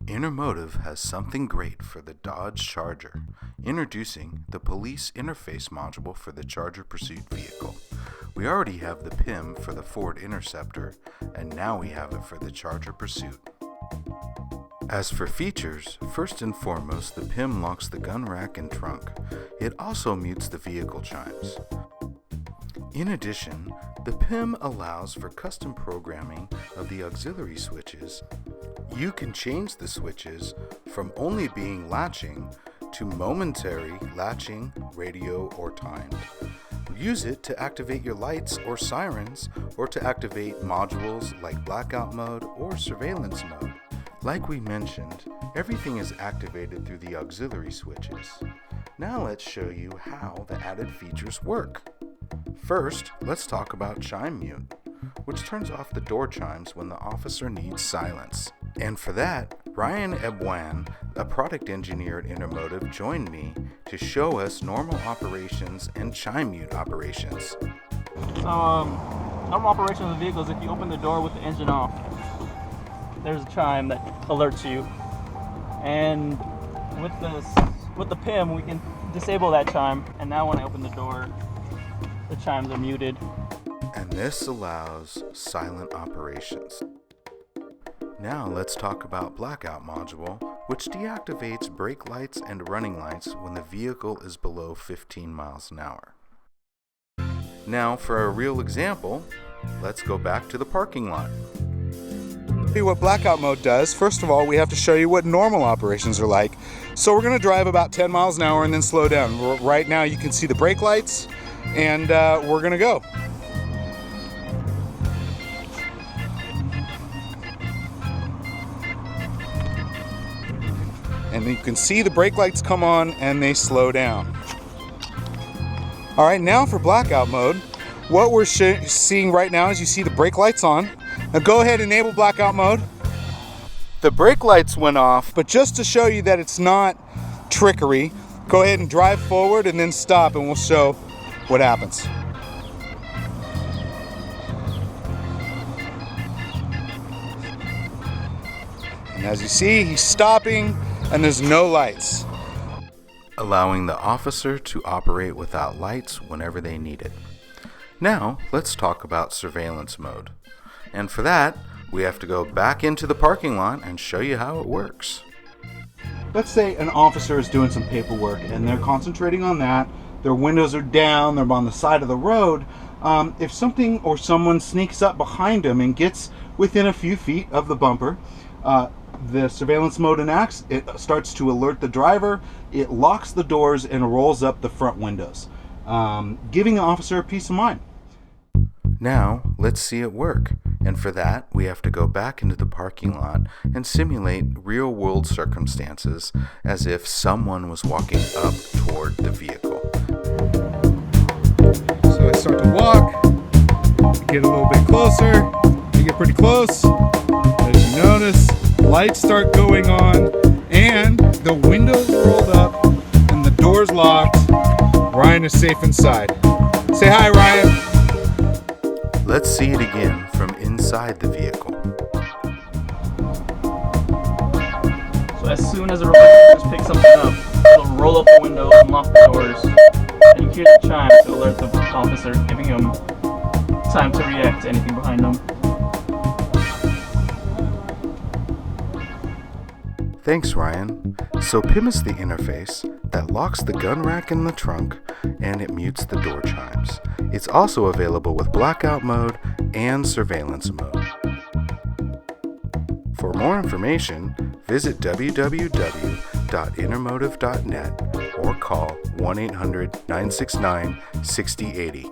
Intermotive has something great for the Dodge Charger. Introducing the Police Interface module for the Charger Pursuit vehicle. We already have the PIM for the Ford Interceptor, and now we have it for the Charger Pursuit. As for features, first and foremost, the PIM locks the gun rack and trunk. It also mutes the vehicle chimes. In addition, the PIM allows for custom programming of the auxiliary switches. You can change the switches from only being latching to momentary latching, radio, or timed. Use it to activate your lights or sirens, or to activate modules like Blackout mode or Surveillance mode. Like we mentioned, everything is activated through the auxiliary switches. Now let's show you how the added features work. First, let's talk about Chime Mute, which turns off the door chimes when the officer needs silence. And for that, Ryan Ebwan, a product engineer at Intermotive, joined me to show us normal operations and Chime Mute operations. Normal operation of the vehicle is if you open the door with the engine off, there's a chime that alerts you. And with the PIM, we can disable that chime. And now when I open the door, the chimes are muted. And this allows silent operations. Now let's talk about Blackout module, which deactivates brake lights and running lights when the vehicle is below 15 miles an hour. Now for a real example, let's go back to the parking lot. See what Blackout mode does. First of all, we have to show you what normal operations are like. So we're going to drive about 10 miles an hour and then slow down. Right now you can see the brake lights, and we're going to go. And you can see the brake lights come on and they slow down. All right, now for Blackout mode, what we're seeing right now is you see the brake lights on. Now go ahead and enable Blackout mode. The brake lights went off, but just to show you that it's not trickery, go ahead and drive forward and then stop and we'll show what happens. And as you see, he's stopping and there's no lights, allowing the officer to operate without lights whenever they need it. Now, let's talk about Surveillance mode. And for that, we have to go back into the parking lot and show you how it works. Let's say an officer is doing some paperwork and they're concentrating on that. Their windows are down, they're on the side of the road. If something or someone sneaks up behind them and gets within a few feet of the bumper, the surveillance mode enacts. It starts to alert the driver, it locks the doors and rolls up the front windows, giving the officer peace of mind. Now let's see it work, and for that we have to go back into the parking lot and simulate real-world circumstances as if someone was walking up toward the vehicle. So I start to walk, get a little bit closer, you get pretty close. As you notice, lights start going on and the windows rolled up and the doors locked. Ryan is safe inside. Say hi, Ryan. Let's see it again from inside the vehicle. So as soon as the robot just picks something up, it'll roll up the window, unlock the doors, and you hear the chime to alert the officer, giving him time to react to anything behind them. Thanks, Ryan. So PIM is the interface that locks the gun rack in the trunk and it mutes the door chimes. It's also available with Blackout mode and Surveillance mode. For more information, visit www.intermotive.net or call 1-800-969-6080.